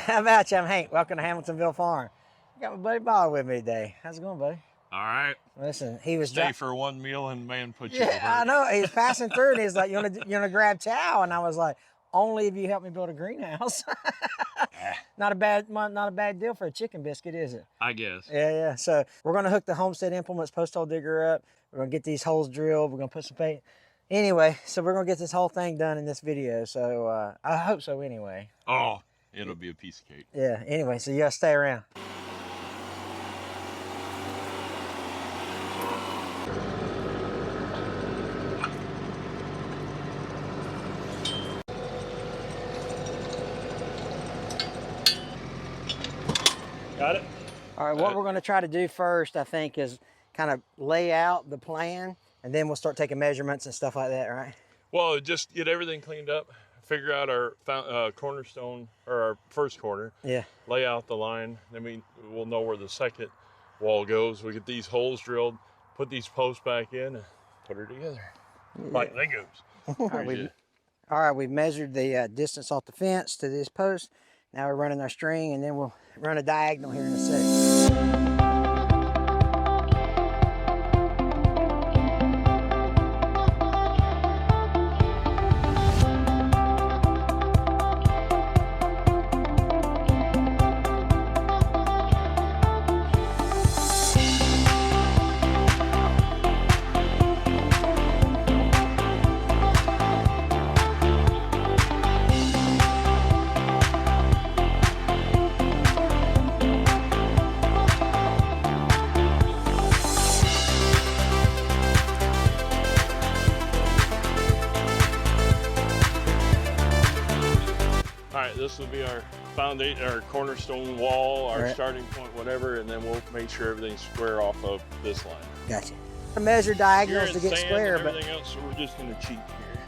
How about you? I'm Hank. Welcome to Hamiltonville Farm. I got my buddy Bob with me today. How's it going, buddy? All right. Listen, he was stay for one meal and man put you to work. I know. He was passing through and he's like, you wanna grab chow? And I was like, only if you help me build a greenhouse. Not a bad deal for a chicken biscuit, is it? I guess. Yeah. So we're gonna hook the Homestead Implements post hole digger up. We're gonna get these holes drilled. We're gonna put some paint. Anyway, so we're gonna get this whole thing done in this video. So I hope so anyway. Oh, it'll be a piece of cake. Yeah, anyway, so you gotta stay around. Got it? All right, what we're gonna try to do first, I think, is kind of lay out the plan, and then we'll start taking measurements and stuff like that, right? Well, just get everything cleaned up, figure out our cornerstone, or our first corner. Yeah. Lay out the line, then we'll know where the second wall goes. We get these holes drilled, put these posts back in, and put her together. Yeah. Like Legos. All right, we've measured the distance off the fence to this post. Now we're running our string, and then we'll run a diagonal here in a second. This will be our foundation, our cornerstone wall, our right. starting point, whatever, and then we'll make sure everything's square off of this line. Gotcha. Measure diagonals to get sand square, and but everything else, so we're just going to cheat here.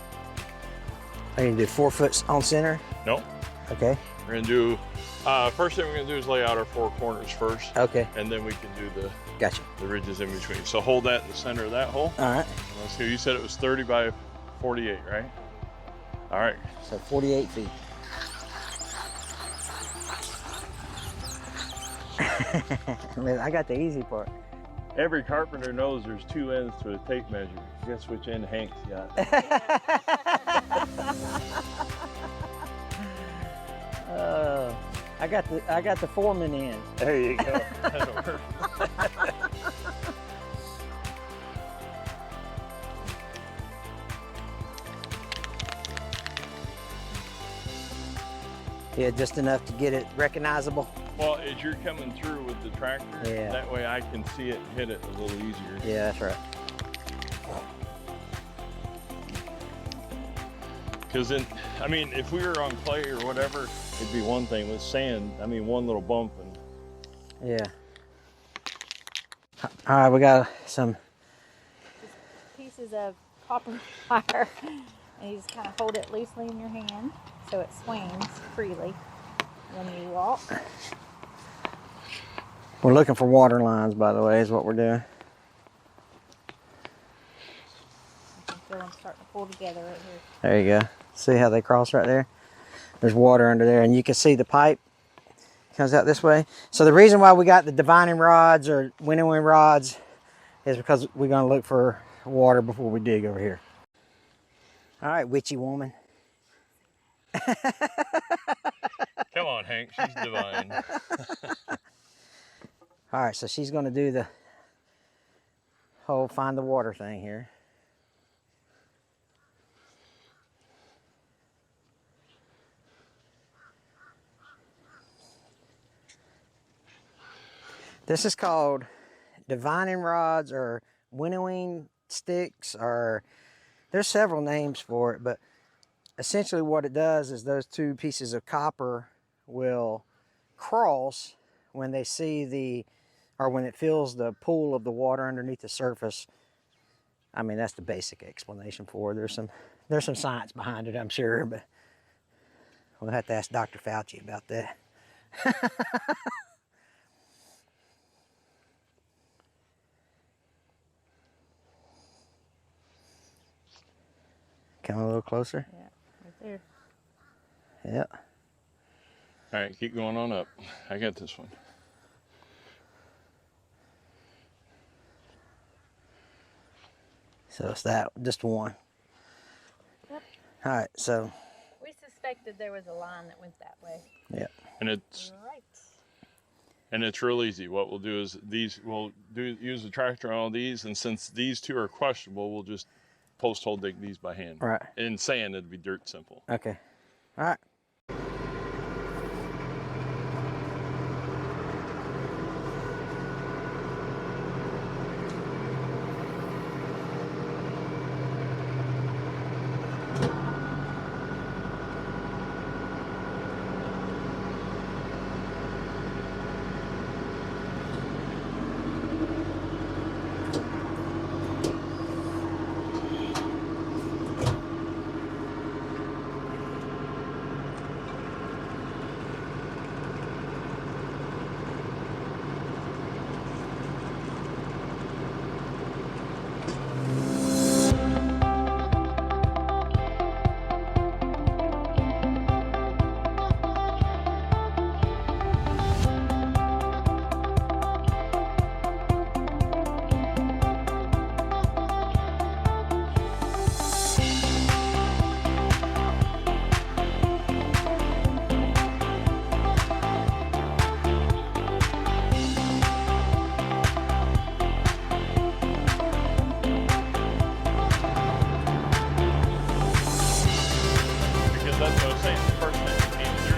Are you gonna do 4 foot on center? No. Okay. We're going to do first thing we're going to do is lay out our 4 corners first. Okay. And then we can do the ridges in between. So hold that in the center of that hole. All right. Let's see. You said it was 30 by 48, right? All right. So 48 feet. I got the easy part. Every carpenter knows there's 2 ends to a tape measure. Guess which end Hank's got? I got the foreman end. There you go. That'll work. Yeah, just enough to get it recognizable. Well, as you're coming through with the tractor, that way I can see it and hit it a little easier. Yeah, that's right. Because then, I mean, if we were on clay or whatever, it'd be one thing. With sand, I mean, one little bump and... Yeah. All right, we got some pieces of copper wire, and you just kind of hold it loosely in your hand so it swings freely when you walk. We're looking for water lines, by the way, is what we're doing. I can feel them starting to pull together right here. There you go. See how they cross right there? There's water under there, and you can see the pipe comes out this way. So the reason why we got the divining rods or winnowing rods is because we're going to look for water before we dig over here. All right, witchy woman. Come on, Hank, she's divine. All right, so she's going to do the whole find the water thing here. This is called divining rods or winnowing sticks, or there's several names for it, but essentially what it does is those 2 pieces of copper will cross when they see or when it feels the pool of the water underneath the surface. I mean, that's the basic explanation for it. There's some science behind it, I'm sure, but we'll have to ask Dr. Fauci about that. Come a little closer. Yeah, right there. Yeah. All right, keep going on up. I got this one. So it's that, just one. Yep. All right, so. We suspected there was a line that went that way. Yeah. And it's Right. and it's real easy. What we'll do is use the tractor on all these, and since these two are questionable, we'll just post hole dig these by hand. Right. In sand, it'd be dirt simple. Okay. All right. Because that's what I was saying. The first thing you need to do.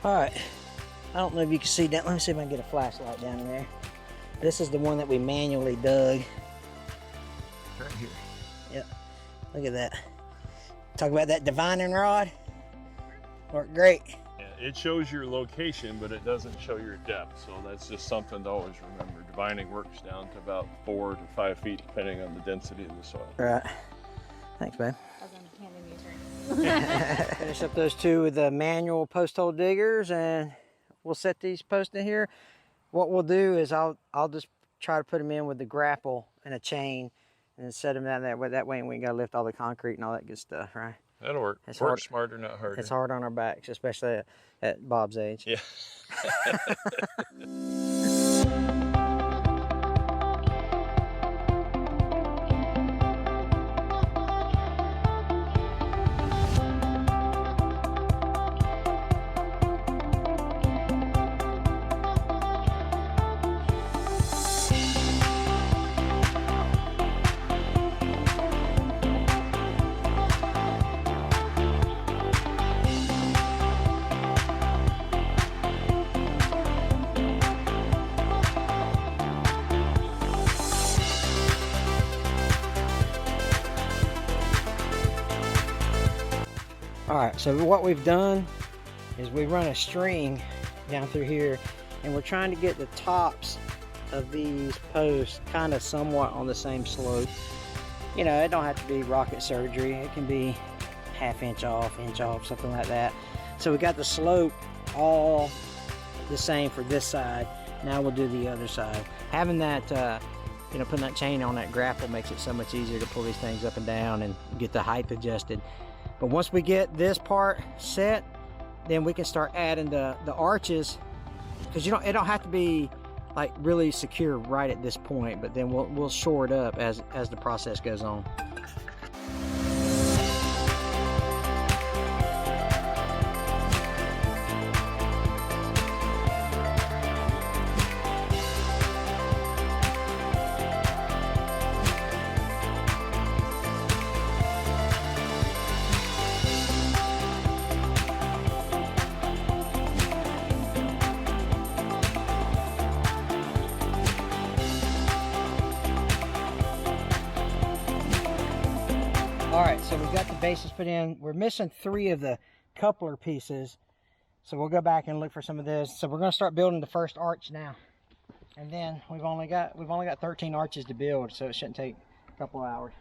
All right. I don't know if you can see that. Let me see if I can get a flashlight down in there. This is the one that we manually dug. Right here. Yep. Look at that. Talk about that divining rod. Worked great. Yeah, it shows your location, but it doesn't show your depth. So that's just something to always remember. Divining works down to about 4 to 5 feet, depending on the density of the soil. All right. Thanks, babe. I was handing you drinks. Finish up those two with the manual post hole diggers, and we'll set these posts in here. What we'll do is I'll just try to put them in with the grapple and a chain, and then set them down that way. That way we ain't gotta lift all the concrete and all that good stuff, right? That'll work. It's Work hard. smarter, not harder. It's hard on our backs, especially at Bob's age. Yeah. All right, so what we've done is we run a string down through here, and we're trying to get the tops of these posts kind of somewhat on the same slope. You know, it don't have to be rocket surgery. It can be ½ inch off, something like that. So we got the slope all the same for this side. Now we'll do the other side. Having that, you know, putting that chain on that grapple makes it so much easier to pull these things up and down and get the height adjusted. But once we get this part set, then we can start adding the arches, because it don't have to be like really secure right at this point, but then we'll shore it up as the process goes on. All right, so we've got the bases put in. We're missing 3 of the coupler pieces, so we'll go back and look for some of this. So we're going to start building the first arch now, and then we've only got 13 arches to build, so it shouldn't take a couple hours.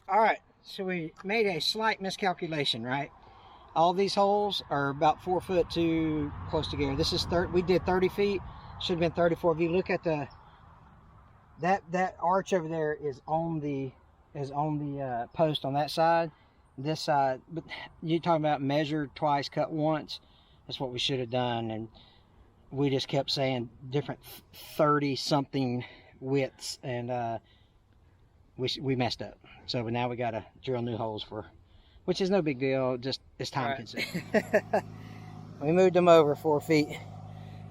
All right, so we made a slight miscalculation, right? All these holes are about 4 foot too close together. This is we did 30 feet, should have been 34. If you look at that arch over there is on the post on that side. This side, but you're talking about measure twice, cut once. That's what we should have done, and we just kept saying different 30 something widths, and we messed up. So now we got to drill new holes which is no big deal. Just it's time consuming. We moved them over 4 feet,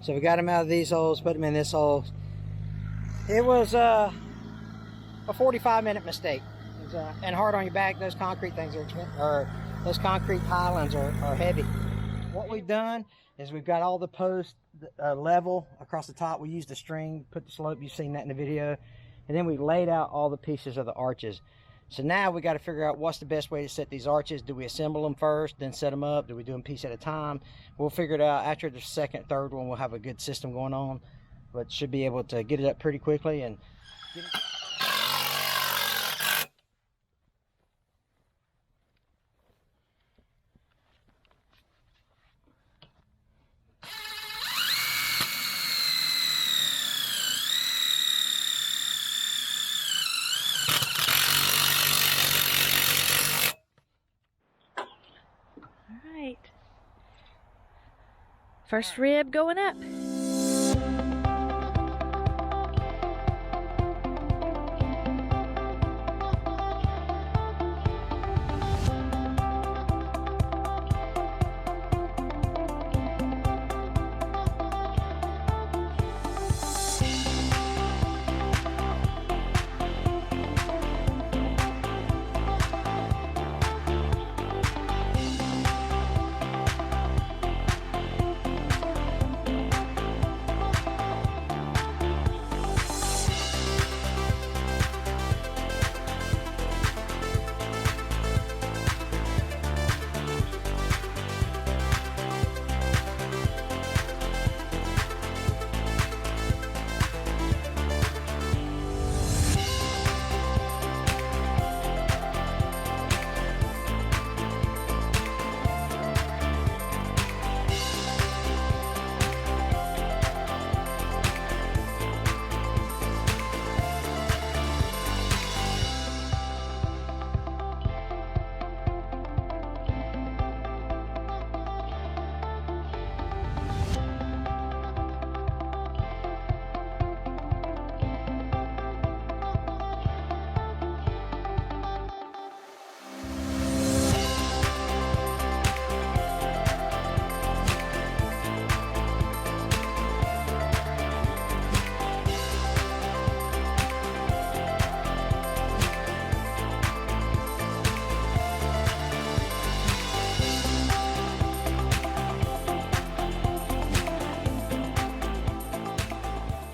so we got them out of these holes, put them in this hole. It was a 45-minute mistake. And hard on your back. Those concrete things those concrete pylons are heavy. What we've done is we've got all the posts level across the top. We used a string, put the slope. You've seen that in the video. And then we laid out all the pieces of the arches. So now we got to figure out what's the best way to set these arches. Do we assemble them first, then set them up? Do we do them piece at a time? We'll figure it out. After the second, third one, we'll have a good system going on. But should be able to get it up pretty quickly and get it. First rib going up.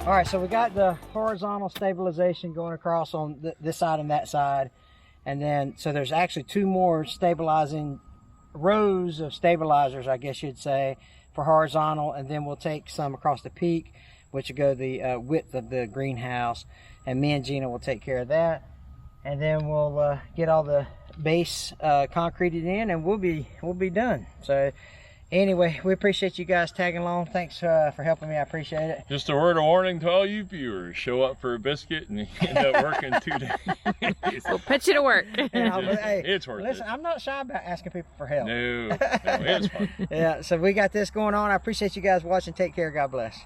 All right, so we got the horizontal stabilization going across on this side and that side. And then, so there's actually two more stabilizing rows of stabilizers, I guess you'd say, for horizontal. And then we'll take some across the peak, which will go the width of the greenhouse. And me and Gina will take care of that. And then we'll get all the base concreted in, and we'll be done. So anyway, we appreciate you guys tagging along. Thanks for helping me. I appreciate it. Just a word of warning to all you viewers: show up for a biscuit and you end up working 2 days. We'll put you to work. Hey, it's worth listen, it. I'm not shy about asking people for help. No, it's fun. Yeah, so we got this going on. I appreciate you guys watching. Take care. God bless.